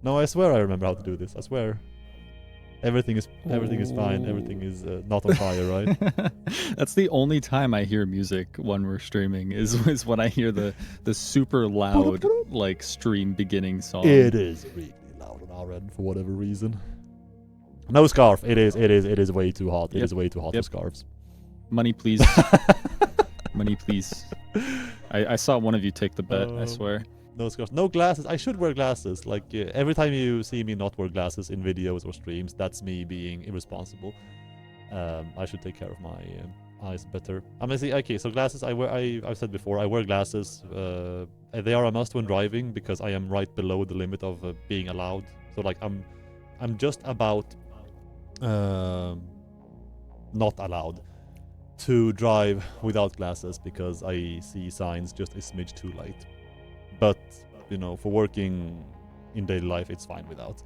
No, I swear I remember how to do this. I swear. Everything is fine. Everything is not on fire, right? That's the only time I hear music when we're streaming is when I hear the super loud like stream beginning song. It is really loud on our end for whatever reason. No scarf. It is way too hot. It is way too hot for scarves. Money, please. Money, please. I saw one of you take the bet, I swear. No scarves. No glasses. I should wear glasses. Like, every time you see me not wear glasses in videos or streams, that's me being irresponsible. I should take care of my eyes better. I'm gonna see. Okay, so glasses. I've said before, I wear glasses. They are a must when driving because I am right below the limit of being allowed. So like, I'm just about not allowed to drive without glasses because I see signs just a smidge too late. But, you know, for working in daily life, it's fine without.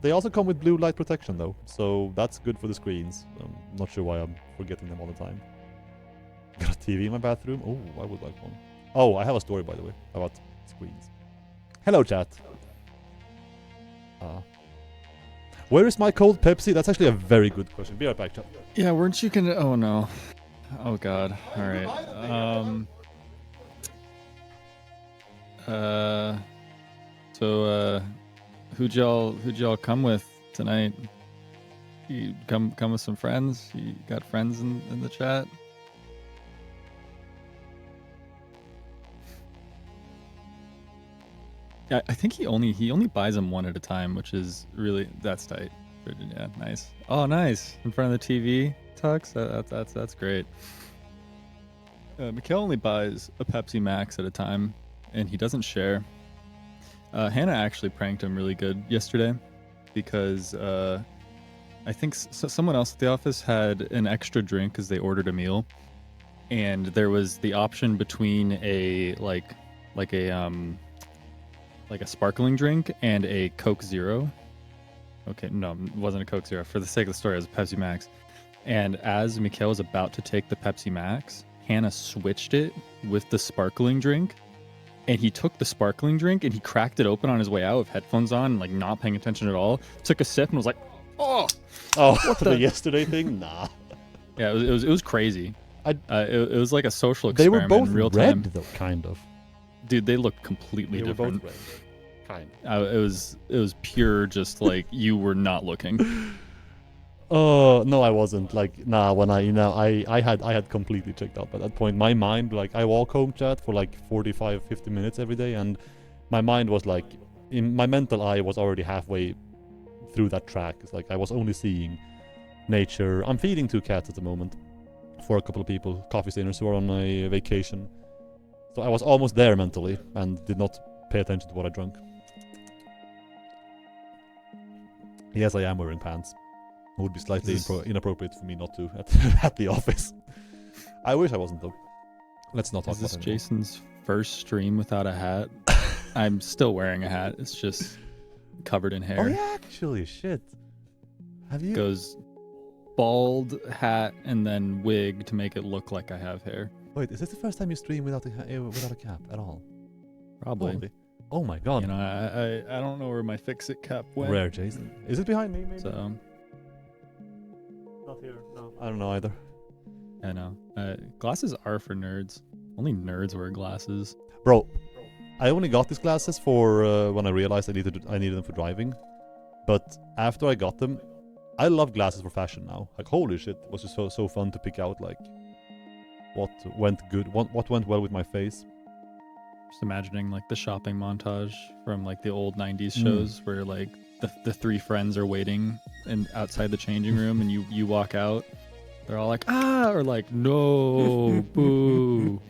They also come with blue light protection, though, so that's good for the screens. I'm not sure why I'm forgetting them all the time. Got a TV in my bathroom? Oh, I would like one. Oh, I have a story, by the way, about screens. Hello, chat. Where is my cold Pepsi? That's actually a very good question. Be right back, chat. Yeah, weren't you gonna... Oh, no. Oh, God. All right. So who'd y'all come with tonight? You come with some friends? You got friends in the chat? Yeah, I think he only buys them one at a time, which is really, that's tight. Yeah, nice. Oh, nice. In front of the TV, Tux. That's great. Mikael only buys a Pepsi Max at a time, and he doesn't share. Hannah actually pranked him really good yesterday because I think someone else at the office had an extra drink because they ordered a meal, and there was the option between a like a sparkling drink and a Coke Zero. Okay, no, it wasn't a Coke Zero. For the sake of the story, it was a Pepsi Max. And as Mikael was about to take the Pepsi Max, Hannah switched it with the sparkling drink. And he took the sparkling drink and he cracked it open on his way out with headphones on, like not paying attention at all. Took a sip and was like, "Oh, what the yesterday thing? Nah." Yeah, it was crazy. It was like a social They experiment were both in real red, time. though, kind of. Dude, they looked completely They were different. both red, kind of. It was pure, just like you were not looking. Oh no, I wasn't. Like, nah. When I had completely checked out by that point. My mind, like, I walk home, chat, for like 45-50 minutes every day, and my mind was like, in my mental eye was already halfway through that track. It's like I was only seeing nature. I'm feeding 2 cats at the moment for a couple of people, coffee stainers who are on a vacation. So I was almost there mentally and did not pay attention to what I drank. Yes, I am wearing pants. It would be slightly inappropriate for me not to at the office. I wish I wasn't, though. Let's not talk about it. Is this Jason's first stream without a hat? I'm still wearing a hat. It's just covered in hair. Oh yeah, actually, shit. Have you? Goes bald, hat, and then wig to make it look like I have hair. Wait, is this the first time you stream without a cap at all? Probably. Oh my god. You know, I don't know where my fix-it cap went. Rare, Jason. Is it behind me, maybe? So. Not here. No. I don't know either. I know. Glasses are for nerds. Only nerds wear glasses. Bro, I only got these glasses for when I realized I needed them for driving. But after I got them, I love glasses for fashion now. Like, holy shit, it was just so fun to pick out, like, what went good, what went well with my face. Just imagining like the shopping montage from like the old 90s shows where like the 3 friends are waiting and outside the changing room and you walk out. They're all like, ah, or like, no, boo.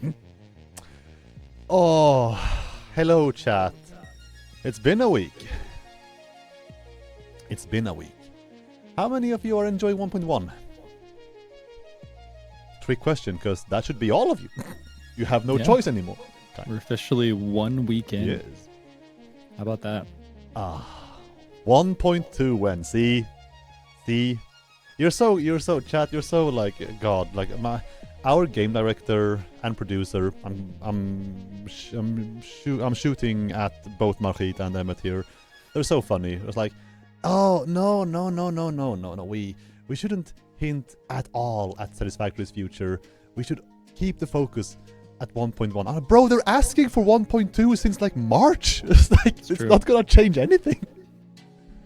Oh, hello chat. It's been a week. It's been a week. How many of you are enjoying 1.1? Trick question, because that should be all of you. You have no choice anymore. We're officially 1 week in. Yes. How about that? 1.2 when. See? You're so chat, you're so like god, like our game director and producer. I'm shooting at both Margit and Emmett here. They're so funny. It's like, oh no. We shouldn't hint at all at Satisfactory's future. We should keep the focus at 1.1. Bro, they're asking for 1.2 since like March. It's like it's not gonna change anything.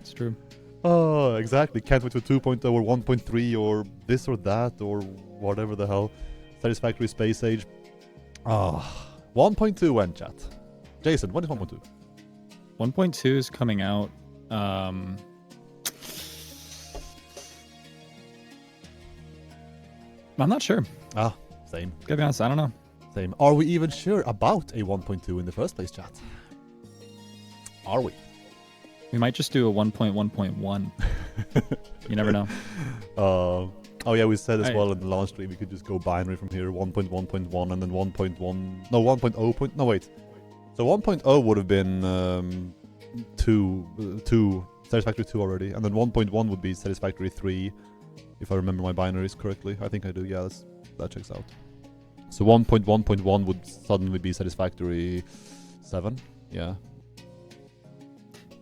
It's true. Oh, exactly. Can't wait for 2.0 or 1.3 or this or that or whatever the hell. Satisfactory Space Age. 1.2 when, chat. Jason, what is 1.2? 1.2 is coming out. I'm not sure. Same. Gotta be honest, I don't know. Same. Are we even sure about a 1.2 in the first place, chat? Are we? We might just do a 1.1.1. You never know. Oh yeah, we said as well in the launch stream we could just go binary from here, 1.1.1 and then 1.1. No, 1.0. No, wait. So 1.0 would have been 2 Satisfactory 2 already, and then 1.1 would be Satisfactory 3, if I remember my binaries correctly. I think I do. Yeah, that checks out. So 1.1.1 would suddenly be Satisfactory 7. Yeah.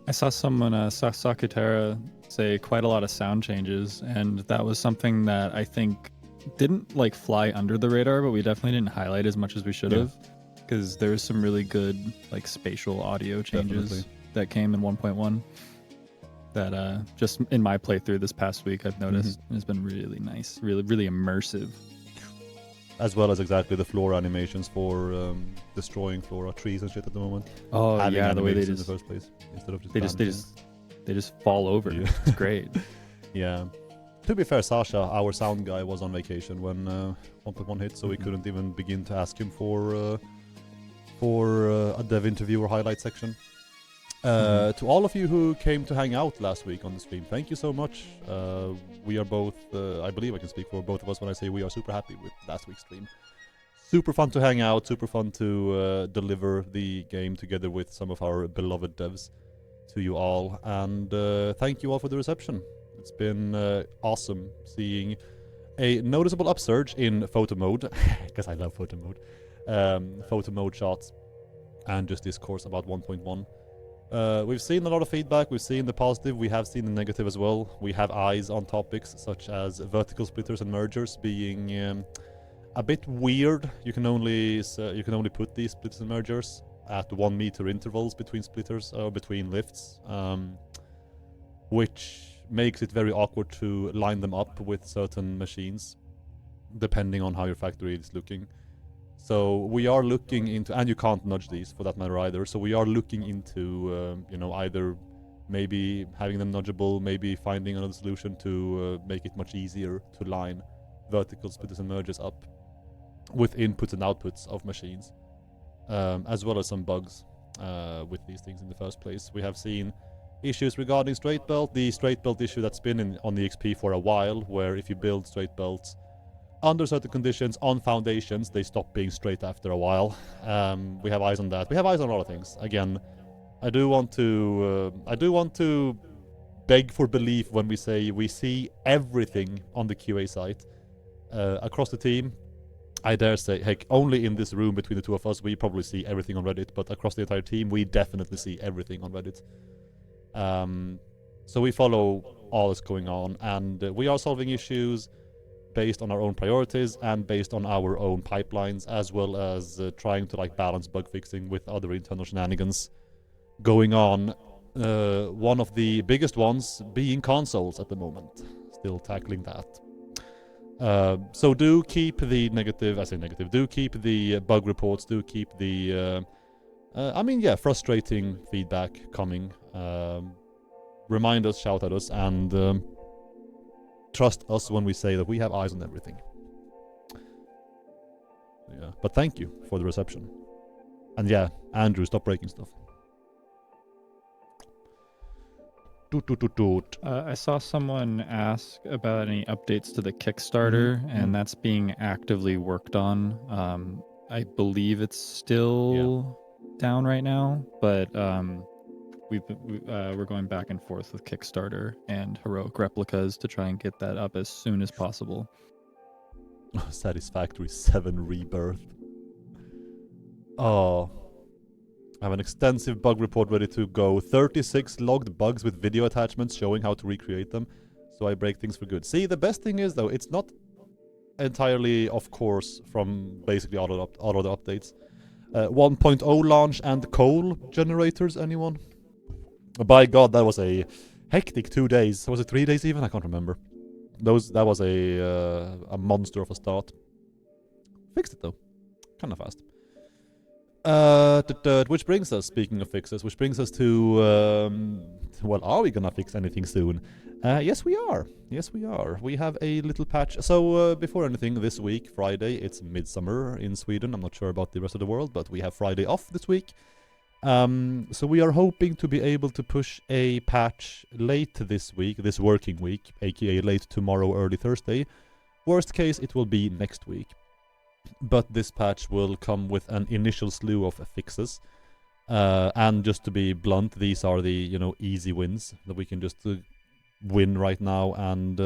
I saw someone, Sakutera, say quite a lot of sound changes, and that was something that I think didn't like fly under the radar, but we definitely didn't highlight as much as we should have, because there was some really good like spatial audio changes that came in 1.1 that just in my playthrough this past week I've noticed has been really nice, really immersive. As well as exactly the flora animations for destroying flora, trees and shit at the moment. Oh yeah, the way they just in the first place instead of they just fall over. Yeah. It's great. Yeah. To be fair, Sasha, our sound guy, was on vacation when 1.1 hit, so we couldn't even begin to ask him for a dev interview or highlight section. To all of you who came to hang out last week on the stream, thank you so much. We are both, I believe I can speak for both of us when I say we are super happy with last week's stream. Super fun to hang out, super fun to deliver the game together with some of our beloved devs to you all. And thank you all for the reception. It's been awesome seeing a noticeable upsurge in photo mode, because I love photo mode. Photo mode shots and just discourse about 1.1. We've seen a lot of feedback, we've seen the positive, we have seen the negative as well. We have eyes on topics such as vertical splitters and mergers being a bit weird. You can only put these splitters and mergers at 1 meter intervals between splitters or between lifts, which makes it very awkward to line them up with certain machines depending on how your factory is looking. So we are looking into, and you can't nudge these for that matter either, so we are looking into either maybe having them nudgeable, maybe finding another solution to make it much easier to line vertical splitters and mergers up with inputs and outputs of machines, as well as some bugs with these things in the first place. We have seen issues regarding straight belt, the straight belt issue that's been on the XP for a while, where if you build straight belts under certain conditions on foundations, they stop being straight after a while. We have eyes on that. We have eyes on a lot of things. Again, I do want to beg for belief when we say we see everything on the QA site across the team. I dare say, heck, only in this room between the two of us, we probably see everything on Reddit, but across the entire team, we definitely see everything on Reddit. So we follow all that's going on, and we are solving issues based on our own priorities and based on our own pipelines, as well as trying to balance bug fixing with other internal shenanigans going on. One of the biggest ones being consoles at the moment. Still tackling that. So do keep the do keep the bug reports, do keep the frustrating feedback coming. Remind us, shout at us, and trust us when we say that we have eyes on everything. Yeah, but thank you for the reception. And yeah, Andrew, stop breaking stuff. I saw someone ask about any updates to the Kickstarter, and that's being actively worked on. I believe it's still down right now, but we're going back and forth with Kickstarter and Heroic Replicas to try and get that up as soon as possible. Satisfactory 7 Rebirth. Oh, I have an extensive bug report ready to go. 36 logged bugs with video attachments showing how to recreate them. So I break things for good. See, the best thing is, though, it's not entirely off course from basically all of the updates. 1.0 launch and coal generators, anyone? By God, that was a hectic 2 days. Was it 3 days even? I can't remember. That was a monster of a start. Fixed it though, kind of fast. Which brings us, speaking of fixes, which brings us to, well, are we gonna fix anything soon? Yes, we are. Yes, we are. We have a little patch. So, before anything, this week, Friday, it's midsummer in Sweden. I'm not sure about the rest of the world, but we have Friday off this week. So we are hoping to be able to push a patch late this week, this working week, aka late tomorrow, early Thursday. Worst case, it will be next week. But this patch will come with an initial slew of fixes. And just to be blunt, these are the, easy wins that we can just win right now and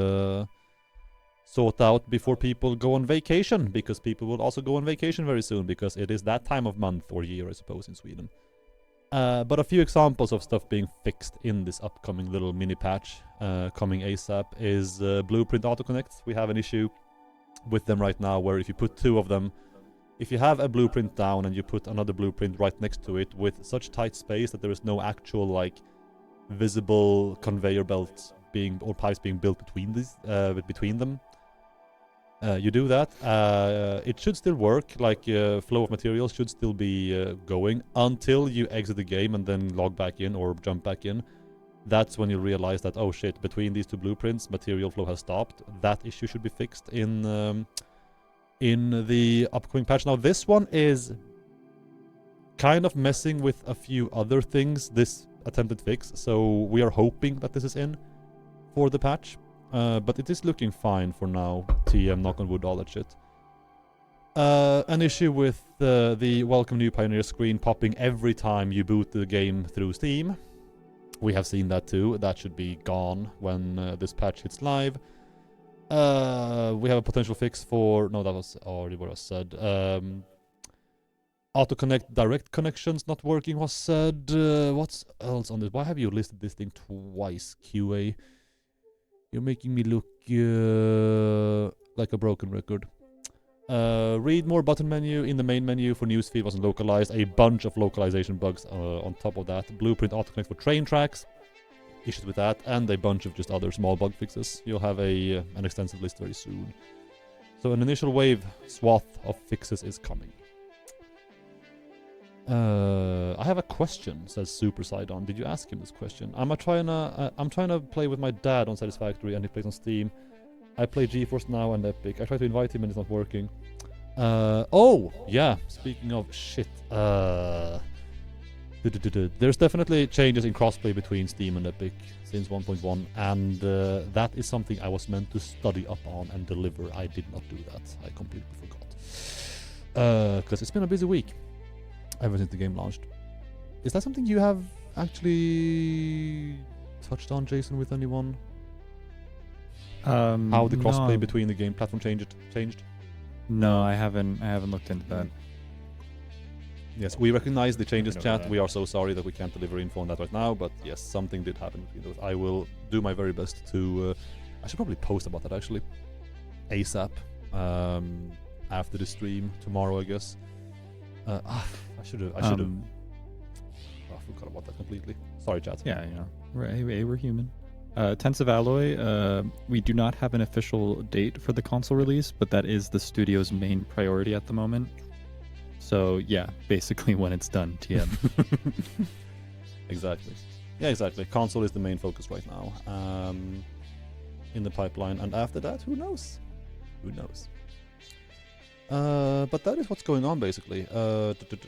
sort out before people go on vacation, because people will also go on vacation very soon, because it is that time of month or year, I suppose, in Sweden. But a few examples of stuff being fixed in this upcoming little mini patch coming ASAP is Blueprint autoconnects. We have an issue with them right now where if you put two of them, if you have a blueprint down and you put another blueprint right next to it with such tight space that there is no actual visible conveyor belts or pipes being built between them, you do that. It should still work, flow of materials should still be going until you exit the game and then log back in or jump back in. That's when you realize that, oh shit, between these two blueprints, material flow has stopped. That issue should be fixed in the upcoming patch. Now, this one is kind of messing with a few other things, this attempted fix, so we are hoping that this is in for the patch. But it is looking fine for now. TM, knock on wood, all that shit. An issue with the Welcome New Pioneer screen popping every time you boot the game through Steam. We have seen that too. That should be gone when this patch hits live. We have a potential fix for... No, that was already what I said. Auto-connect direct connections not working was said. What's else on this? Why have you listed this thing twice, QA? You're making me look like a broken record. Read more button menu in the main menu for newsfeed wasn't localized. A bunch of localization bugs on top of that. Blueprint autoconnect for train tracks. Issues with that. And a bunch of just other small bug fixes. You'll have an extensive list very soon. So an initial wave swath of fixes is coming. I have a question, says Super Sidon. Did you ask him this question? I'm trying to play with my dad on Satisfactory and he plays on Steam. I play GeForce Now and Epic. I try to invite him and it's not working. Oh, yeah. Speaking of shit. There's definitely changes in crossplay between Steam and Epic since 1.1, and that is something I was meant to study up on and deliver. I did not do that. I completely forgot. Because it's been a busy week ever since the game launched. Is that something you have actually touched on, Jason, with anyone? How the crossplay between the game platform changed? No, I haven't looked into that. Yes, we recognize the changes, chat. We are so sorry that we can't deliver info on that right now, but yes, something did happen between those. I will do my very best to... I should probably post about that, actually. ASAP. After the stream. Tomorrow, I guess. I should have... I forgot about that completely. Sorry, chat. Yeah, we're human. Tense of Alloy, we do not have an official date for the console release, but that is the studio's main priority at the moment. So yeah, basically when it's done, TM. Exactly. Yeah, exactly. Console is the main focus right now. In the pipeline, and after that, who knows? Who knows? But that is what's going on basically.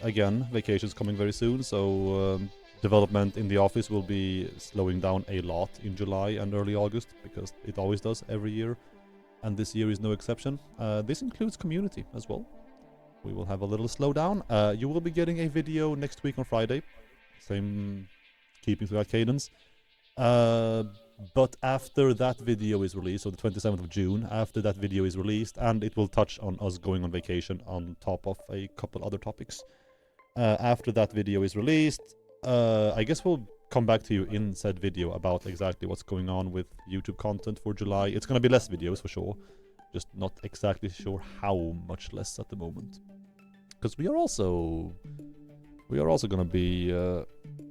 Again, vacation's coming very soon, so development in the office will be slowing down a lot in July and early August, because it always does every year, and this year is no exception. This includes community as well. We will have a little slowdown. You will be getting a video next week on Friday. Same, keeping to that cadence. But after that video is released, so the 27th of June, after that video is released, and it will touch on us going on vacation on top of a couple other topics, After that video is released, I guess we'll come back to you in said video about exactly what's going on with YouTube content for July. It's gonna be less videos for sure, just not exactly sure how much less at the moment. Because we are also gonna be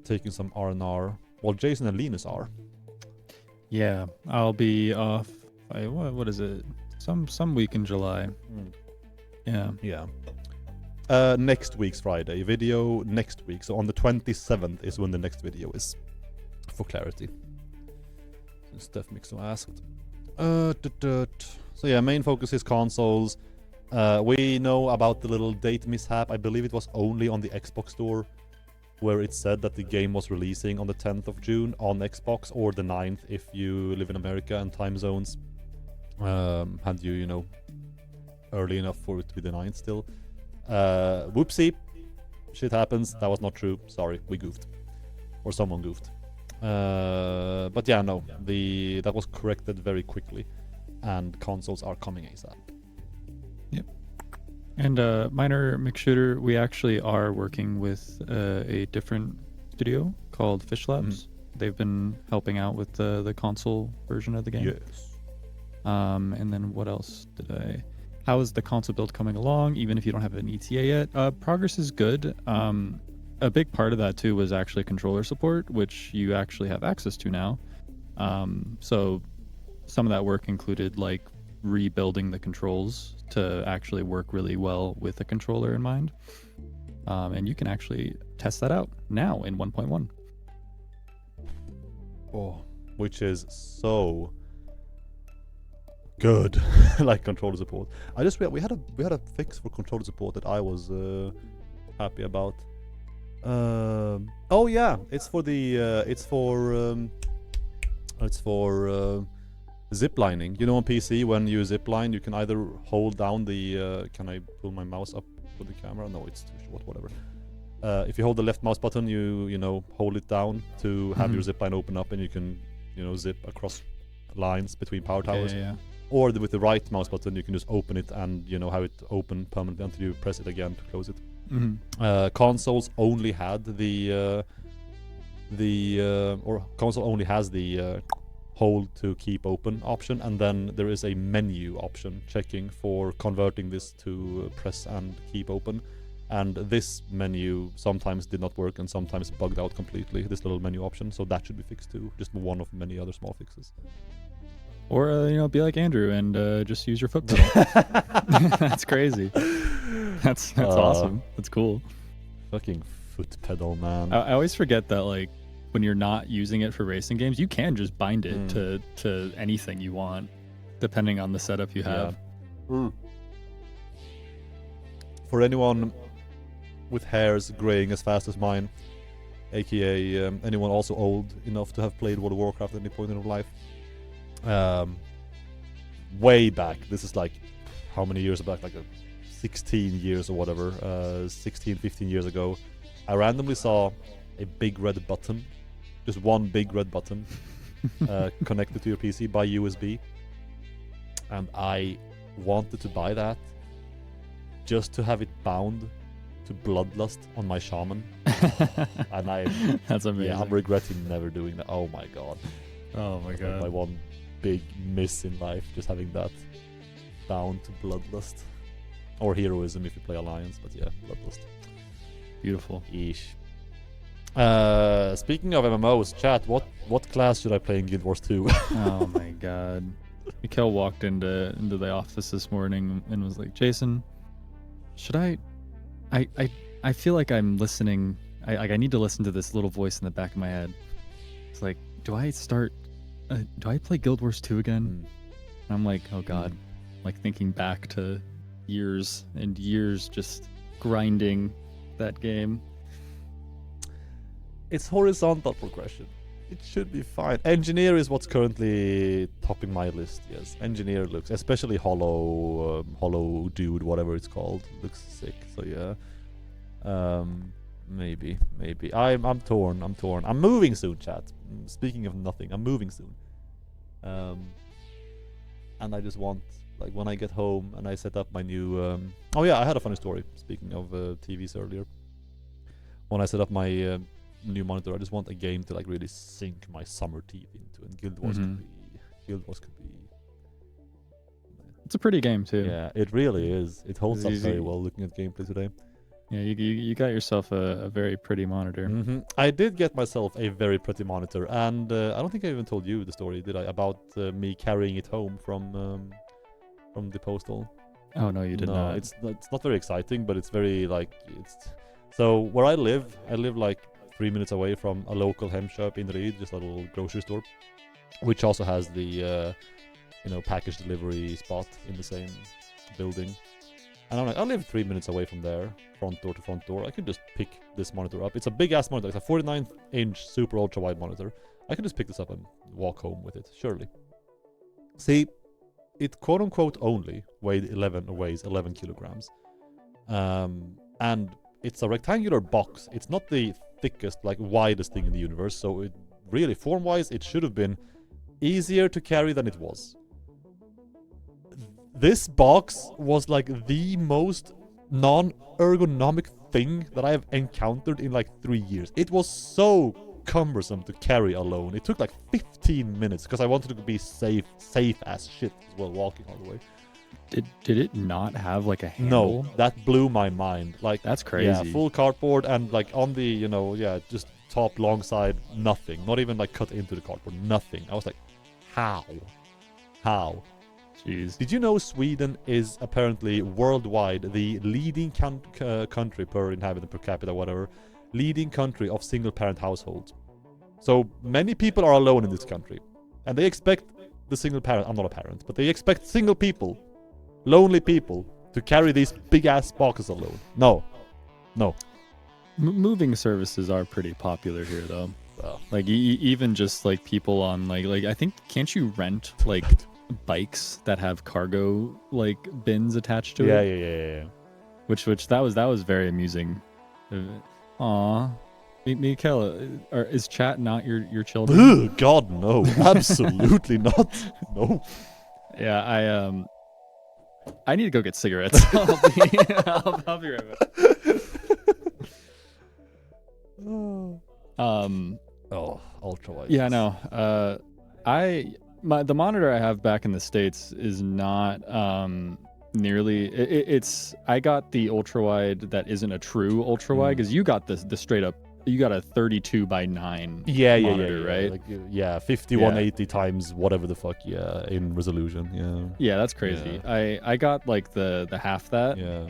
taking some R&R. Well, Jason and Linus are. Yeah, I'll be off. What is it? Some week in July. Yeah. Yeah. Next week's Friday video next week. So on the 27th is when the next video is, for clarity. Since Steph Mixo asked. So yeah, main focus is consoles. We know about the little date mishap. I believe it was only on the Xbox store, where it said that the game was releasing on the 10th of June on Xbox, or the 9th if you live in America and time zones had you know, early enough for it to be the 9th still. Whoopsie. Shit happens. That was not true. Sorry, we goofed. Or someone goofed. But yeah, no. That was corrected very quickly. And consoles are coming ASAP. Yep. And Minor McShooter, we actually are working with a different studio called Fish Labs. They've been helping out with the console version of the game. Yes. And then what else did I... How is the console build coming along, even if you don't have an ETA yet? Progress is good. A big part of that, too, was actually controller support, which you actually have access to now. So some of that work included, like, rebuilding the controls to actually work really well with a controller in mind. And you can actually test that out now in 1.1. Oh, which is so good. Like controller support. I just we had a fix for controller support that I was happy about. Oh yeah, it's for zip lining. You know, on PC when you zip line, you can either hold down the can I pull my mouse up for the camera? No, it's too short. Whatever. If you hold the left mouse button, you know, hold it down to have your zip line open up, and you can, you know, zip across lines between power towers. Yeah. Or with the right mouse button, you can just open it and, you know, have it open permanently until you press it again to close it. Consoles only had console only has the hold to keep open option, and then there is a menu option checking for converting this to press and keep open. And this menu sometimes did not work and sometimes bugged out completely, this little menu option, so that should be fixed too. Just one of many other small fixes. Or, you know, be like Andrew and just use your foot pedal. That's crazy. That's awesome. That's cool. Fucking foot pedal, man. I always forget that, like, when you're not using it for racing games, you can just bind it to anything you want, depending on the setup you have. For anyone with hairs graying as fast as mine, aka anyone also old enough to have played World of Warcraft at any point in their life, way back, this is like how many years back, like 16 years or whatever, 15 years ago, I randomly saw a big red button, just one big red button connected to your PC by USB, and I wanted to buy that just to have it bound to Bloodlust on my shaman. And that's amazing. Yeah, I'm regretting never doing that. Oh my god. Oh my god. Like my one big miss in life, just having that bound to Bloodlust. Or Heroism if you play Alliance, but yeah, Bloodlust. Beautiful. Eesh. Speaking of MMOs, chat, what class should I play in Guild Wars 2? Oh my god. Mikael walked into the office this morning and was like, Jason, should I feel like I'm listening. I need to listen to this little voice in the back of my head. It's like, do I play Guild Wars 2 again? And I'm like, oh god. Like thinking back to years and years just grinding that game. It's horizontal progression. It should be fine. Engineer is what's currently topping my list. Yes, Engineer looks, especially Hollow Dude, whatever it's called, looks sick. So yeah, maybe. I'm torn. I'm moving soon, chat. Speaking of nothing, I'm moving soon. And I just want, like, when I get home and I set up my new. Oh yeah, I had a funny story. Speaking of TVs earlier, when I set up my new monitor, I just want a game to like really sink my summer teeth into, and Guild Wars could be. It's a pretty game too. Yeah, it really is. It holds up It's very easy. well looking at gameplay today. Yeah, you got yourself a very pretty monitor. I did get myself a very pretty monitor, and I don't think I even told you the story, did I? About me carrying it home from the postal. Oh no, you did not. It's not very exciting, but it's very like So where I live like 3 minutes away from a local Hemköp in Ried, just a little grocery store, which also has the package delivery spot in the same building. And I'm like, I live 3 minutes away from there, front door to front door. I can just pick this monitor up. It's a big ass monitor. It's a 49-inch super ultra wide monitor. I can just pick this up and walk home with it, surely. See, it quote unquote only weighs 11 kilograms. And it's a rectangular box. It's not the thickest, like widest thing in the universe. So it really, form-wise, it should have been easier to carry than it was. This box was like the most non-ergonomic thing that I have encountered in like 3 years. It was so cumbersome to carry alone. It took like 15 minutes because I wanted to be safe as shit as well walking all the way. Did it not have like a handle? No, that blew my mind. Like, that's crazy. Yeah, full cardboard, and like on the just top long side, nothing. Not even like cut into the cardboard, nothing. I was like, how? Jeez. Did you know Sweden is apparently worldwide the leading country per inhabitant per capita, whatever, leading country of single-parent households? So many people are alone in this country, and they expect the single parent, I'm not a parent, but they expect single people, lonely people, to carry these big-ass boxes alone. No. Moving services are pretty popular here, though. Well, Like even just like people on like I think, can't you rent like bikes that have cargo like bins attached to it? Yeah. Which that was very amusing. Aw, Mikael, is chat not your children? Ugh, God, no. Absolutely not. No. Yeah, I need to go get cigarettes. I'll be right back. Ultra wide. Yeah, no. The monitor I have back in the States is not nearly. It's I got the ultra wide that isn't a true ultra wide, because you got the straight up. You got a 32 by 9 monitor, right? Like, 5180 times whatever the fuck, in resolution, Yeah, that's crazy. Yeah. I got like the half that. Yeah.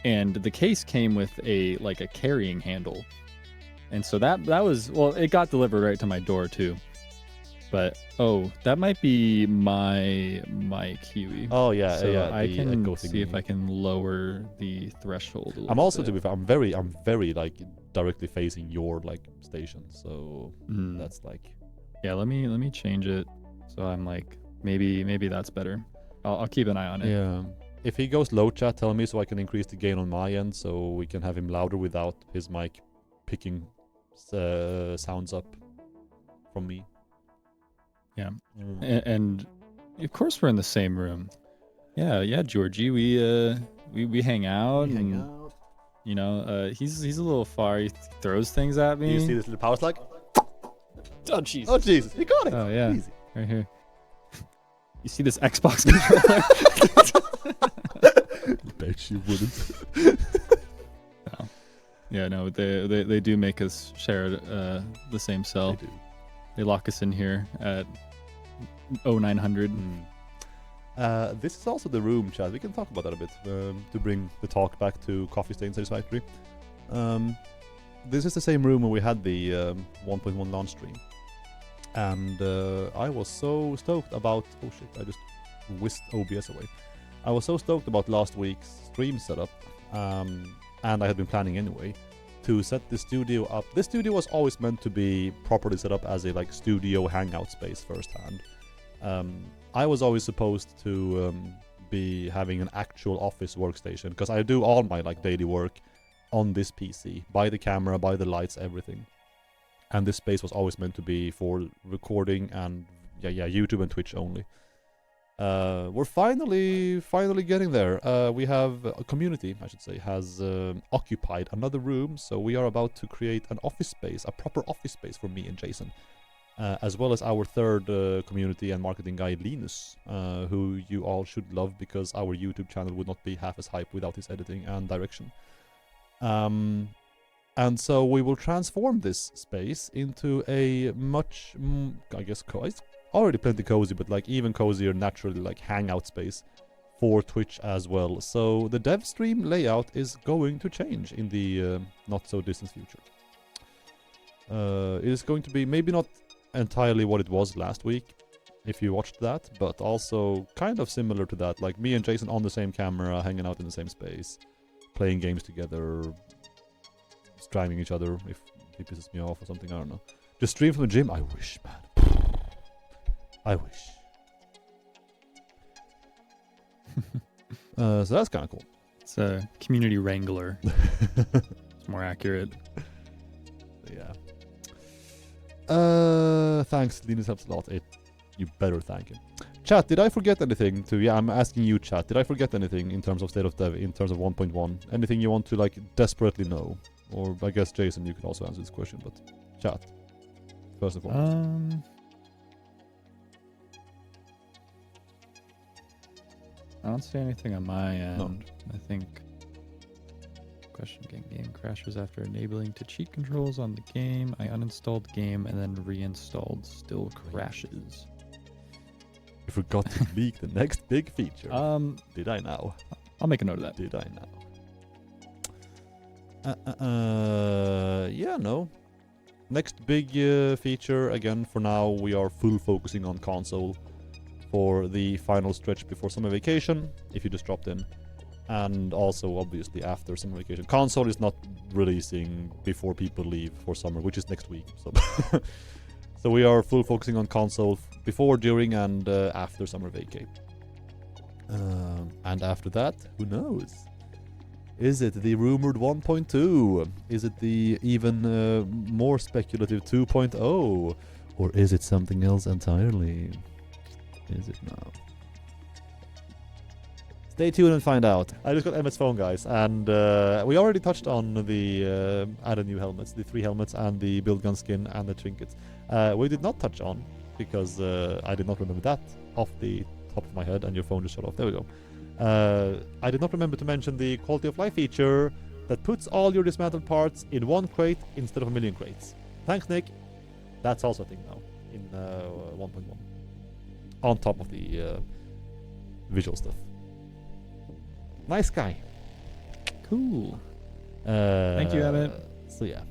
And the case came with a carrying handle. And so that was, well, it got delivered right to my door too. But that might be my Kiwi. Oh yeah, So yeah. I can Echo see if thingy. I can lower the threshold a little I'm also, bit. to be fair, I'm very like directly facing your like station, so that's like. Yeah, let me change it so I'm like maybe that's better. I'll keep an eye on it. Yeah. If he goes low, chat, tell me so I can increase the gain on my end, so we can have him louder without his mic picking sounds up from me. Yeah. And of course we're in the same room. Yeah, Georgie, we hang out. You know, he's a little far. He throws things at me. Do you see this little power slug? Oh Jesus! Oh Jesus! He got it. Oh yeah, Easy. right here. You see this Xbox controller? Bet you wouldn't. No. Yeah, no, they do make us share the same cell. They do. They lock us in here at 0900. This is also the room, chat. We can talk about that a bit to bring the talk back to Coffee Stain Satisfactory. This is the same room where we had the 1.1 launch stream. And I was so stoked about... Oh shit, I just whisked OBS away. I was so stoked about last week's stream setup. And I had been planning anyway to set the studio up. This studio was always meant to be properly set up as a like studio hangout space firsthand. I was always supposed to be having an actual office workstation, because I do all my like daily work on this PC, by the camera, by the lights, everything. And this space was always meant to be for recording and YouTube and Twitch only. We're finally getting there. We have a community, I should say, has occupied another room, so we are about to create an office space, a proper office space for me and Jason, as well as our third community and marketing guy, Linus, who you all should love because our YouTube channel would not be half as hype without his editing and direction. And so we will transform this space into a much, I guess, it's already plenty cozy, but like even cozier, naturally, like hangout space for Twitch as well. So the dev stream layout is going to change in the not so distant future. It is going to be maybe not entirely what it was last week, if you watched that, but also kind of similar to that, like me and Jason on the same camera, hanging out in the same space, playing games together, driving each other if he pisses me off or something, I don't know. Just stream from the gym? I wish, man. I wish. So that's kind of cool. It's a community wrangler. It's more accurate. Yeah. Thanks, Linus helps a lot. You better thank him. Chat, did I forget anything to... Yeah, I'm asking you, chat. Did I forget anything in terms of State of Dev, in terms of 1.1? Anything you want to, like, desperately know? Or, I guess, Jason, you could also answer this question, but... Chat. First and foremost. I don't see anything on my end. No. I think... Question, game crashes after enabling to cheat controls on the game. I uninstalled the game and then reinstalled. Still crashes. You forgot to leak the next big feature. Did I now? I'll make a note of that. Did I now? Yeah, no. Next big feature, again, for now, we are full focusing on console for the final stretch before summer vacation, if you just dropped in. And also, obviously, after summer vacation. Console is not releasing before people leave for summer, which is next week. So, so we are full focusing on console before, during, and after summer vacay. And after that, who knows? Is it the rumored 1.2? Is it the even more speculative 2.0? Or is it something else entirely? Is it now? Stay tuned and find out. I just got Emmett's phone, guys, and we already touched on the added new helmets, the 3 helmets and the build gun skin and the trinkets. We did not touch on, because I did not remember that off the top of my head, and your phone just shut off. There we go. I did not remember to mention the quality of life feature that puts all your dismantled parts in 1 crate instead of 1 million crates. Thanks, Nick. That's also a thing now in 1.1. On top of the visual stuff. Nice guy. Cool. Thank you, Emmett. So yeah.